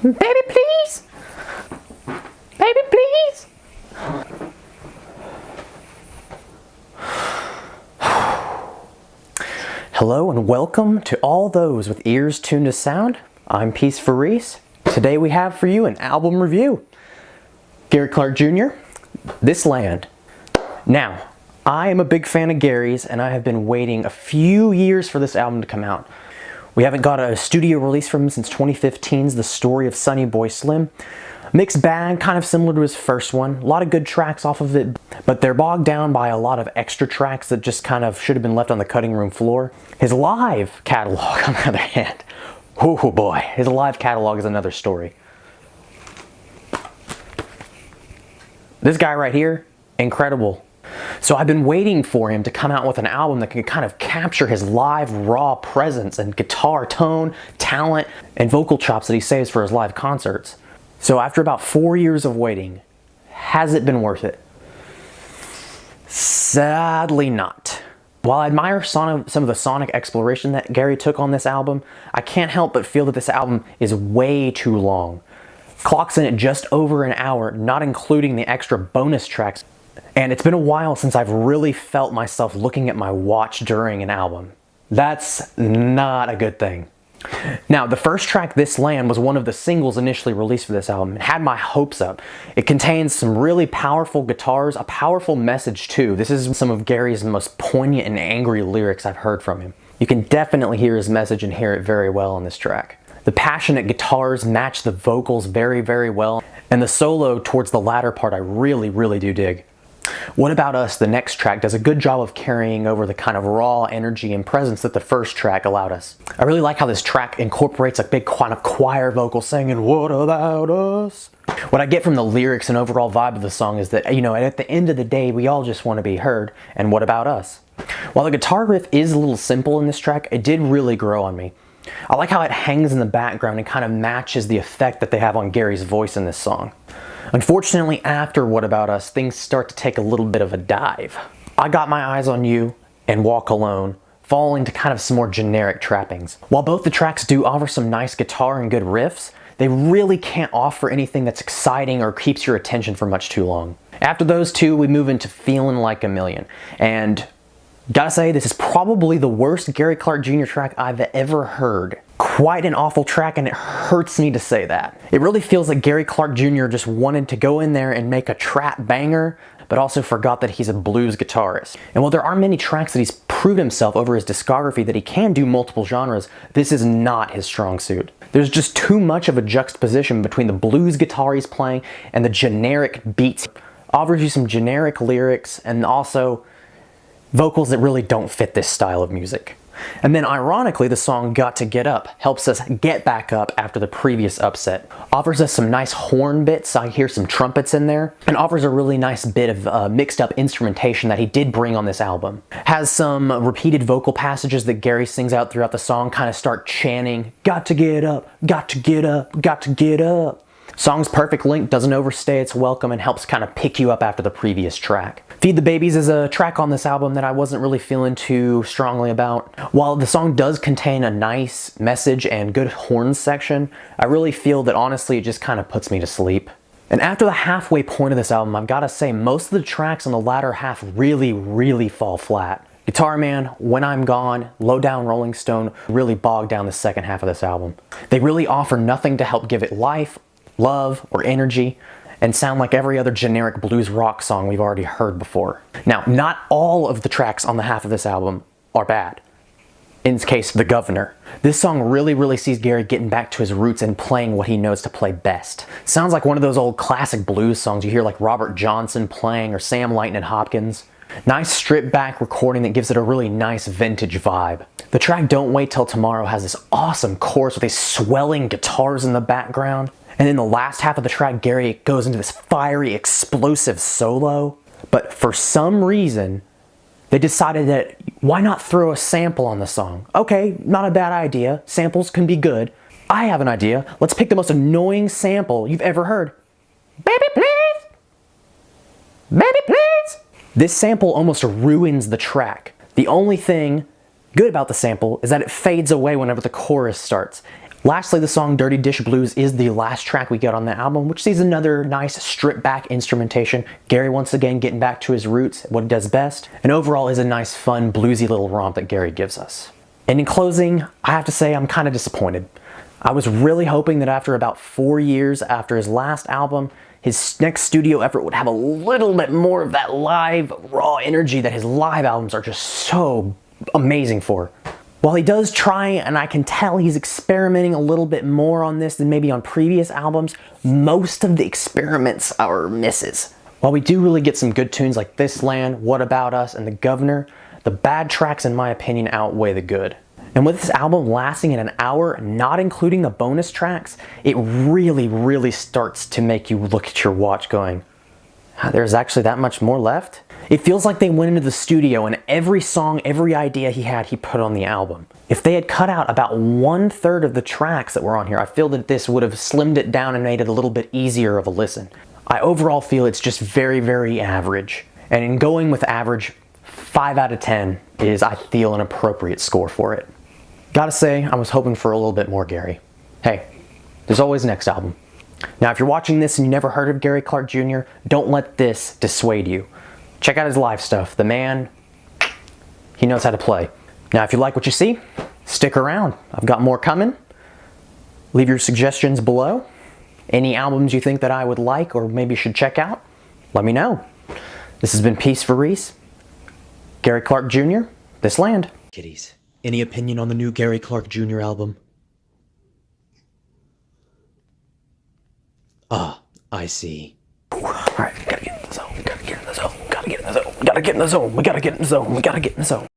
Baby, please. Baby, please. Hello and welcome to all those with ears tuned to sound. I'm PeaceforReece. Today we have for you an album review. Gary Clark Jr., This Land. Now, I am a big fan of Gary's and I have been waiting a few years for this album to come out. We haven't got a studio release from him since 2015's The Story of Sonny Boy Slim. Mixed bag, kind of similar to his first one. A lot of good tracks off of it, but they're bogged down by a lot of extra tracks that just kind of should have been left on the cutting room floor. His live catalog, on the other hand, oh boy, his live catalog is another story. This guy right here, incredible. So I've been waiting for him to come out with an album that can kind of capture his live, raw presence and guitar tone, talent, and vocal chops that he saves for his live concerts. So after about 4 years of waiting, has it been worth it? Sadly not. While I admire some of the sonic exploration that Gary took on this album, I can't help but feel that this album is way too long. Clocks in at just over an hour, not including the extra bonus tracks. And it's been a while since I've really felt myself looking at my watch during an album. That's not a good thing. Now, the first track, This Land, was one of the singles initially released for this album. It had my hopes up. It contains some really powerful guitars, a powerful message too. This is some of Gary's most poignant and angry lyrics I've heard from him. You can definitely hear his message and hear it very well on this track. The passionate guitars match the vocals very, very well, and the solo towards the latter part I really do dig. What About Us, the next track, does a good job of carrying over the kind of raw energy and presence that the first track allowed us. I really like how this track incorporates a big kind of choir vocal singing, "What about us?" What I get from the lyrics and overall vibe of the song is that, you know, at the end of the day, we all just want to be heard, and what about us? While the guitar riff is a little simple in this track, it did really grow on me. I like how it hangs in the background and kind of matches the effect that they have on Gary's voice in this song. Unfortunately, after What About Us, things start to take a little bit of a dive. I Got My Eyes on You and Walk Alone fall into kind of some more generic trappings. While both the tracks do offer some nice guitar and good riffs, they really can't offer anything that's exciting or keeps your attention for much too long. After those two, we move into Feelin' Like a Million. And gotta say, this is probably the worst Gary Clark Jr. track I've ever heard. Quite an awful track, and it hurts me to say that. It really feels like Gary Clark Jr. just wanted to go in there and make a trap banger, but also forgot that he's a blues guitarist. And while there are many tracks that he's proved himself over his discography that he can do multiple genres, this is not his strong suit. There's just too much of a juxtaposition between the blues guitar he's playing and the generic beats. Offers you some generic lyrics and also vocals that really don't fit this style of music. And then ironically, the song Got to Get Up helps us get back up after the previous upset. Offers us some nice horn bits, I hear some trumpets in there, and offers a really nice bit of mixed up instrumentation that he did bring on this album. Has some repeated vocal passages that Gary sings out throughout the song, kind of start chanting, "Got to get up, got to get up, got to get up." Song's perfect length, doesn't overstay its welcome, and helps kind of pick you up after the previous track. Feed the Babies is a track on this album that I wasn't really feeling too strongly about. While the song does contain a nice message and good horns section, I really feel that honestly it just kind of puts me to sleep. And after the halfway point of this album, I've got to say most of the tracks on the latter half really fall flat. Guitar Man, When I'm Gone, Low Down Rolling Stone really bog down the second half of this album. They really offer nothing to help give it life, love, or energy, and sound like every other generic blues rock song we've already heard before. Now, not all of the tracks on the half of this album are bad. In this case, The Governor. This song really sees Gary getting back to his roots and playing what he knows to play best. Sounds like one of those old classic blues songs you hear like Robert Johnson playing or Sam Lightnin' Hopkins. Nice stripped back recording that gives it a really nice vintage vibe. The track Don't Wait Till Tomorrow has this awesome chorus with these swelling guitars in the background. And in the last half of the track, Gary goes into this fiery, explosive solo. But for some reason, they decided that why not throw a sample on the song? Okay, not a bad idea. Samples can be good. I have an idea. Let's pick the most annoying sample you've ever heard. Baby, please! Baby, please! This sample almost ruins the track. The only thing good about the sample is that it fades away whenever the chorus starts. Lastly, the song Dirty Dish Blues is the last track we get on the album, which sees another nice stripped back instrumentation. Gary once again getting back to his roots, what he does best, and overall is a nice fun bluesy little romp that Gary gives us. And in closing, I have to say I'm kind of disappointed. I was really hoping that after about 4 years after his last album, his next studio effort would have a little bit more of that live, raw energy that his live albums are just so amazing for. While he does try, and I can tell he's experimenting a little bit more on this than maybe on previous albums, most of the experiments are misses. While we do really get some good tunes like This Land, What About Us, and The Governor, the bad tracks in my opinion outweigh the good. And with this album lasting in an hour, not including the bonus tracks, it really starts to make you look at your watch going, there's actually that much more left? It feels like they went into the studio and every song, every idea he had, he put on the album. If they had cut out about 1/3 of the tracks that were on here, I feel that this would have slimmed it down and made it a little bit easier of a listen. I overall feel it's just very average. And in going with average, 5 out of 10 is, I feel, an appropriate score for it. Gotta say, I was hoping for a little bit more Gary. Hey, there's always next album. Now, if you're watching this and you never heard of Gary Clark Jr., don't let this dissuade you. Check out his live stuff. The man, he knows how to play. Now, if you like what you see, stick around. I've got more coming. Leave your suggestions below. Any albums you think that I would like or maybe should check out, let me know. This has been PeaceforReece. Gary Clark Jr., This Land. Kitties, any opinion on the new Gary Clark Jr. album? Ah, I see. Alright, gotta get in the zone, gotta get in the zone, gotta get in the zone, gotta get in the zone, we gotta get in the zone, we gotta get in the zone.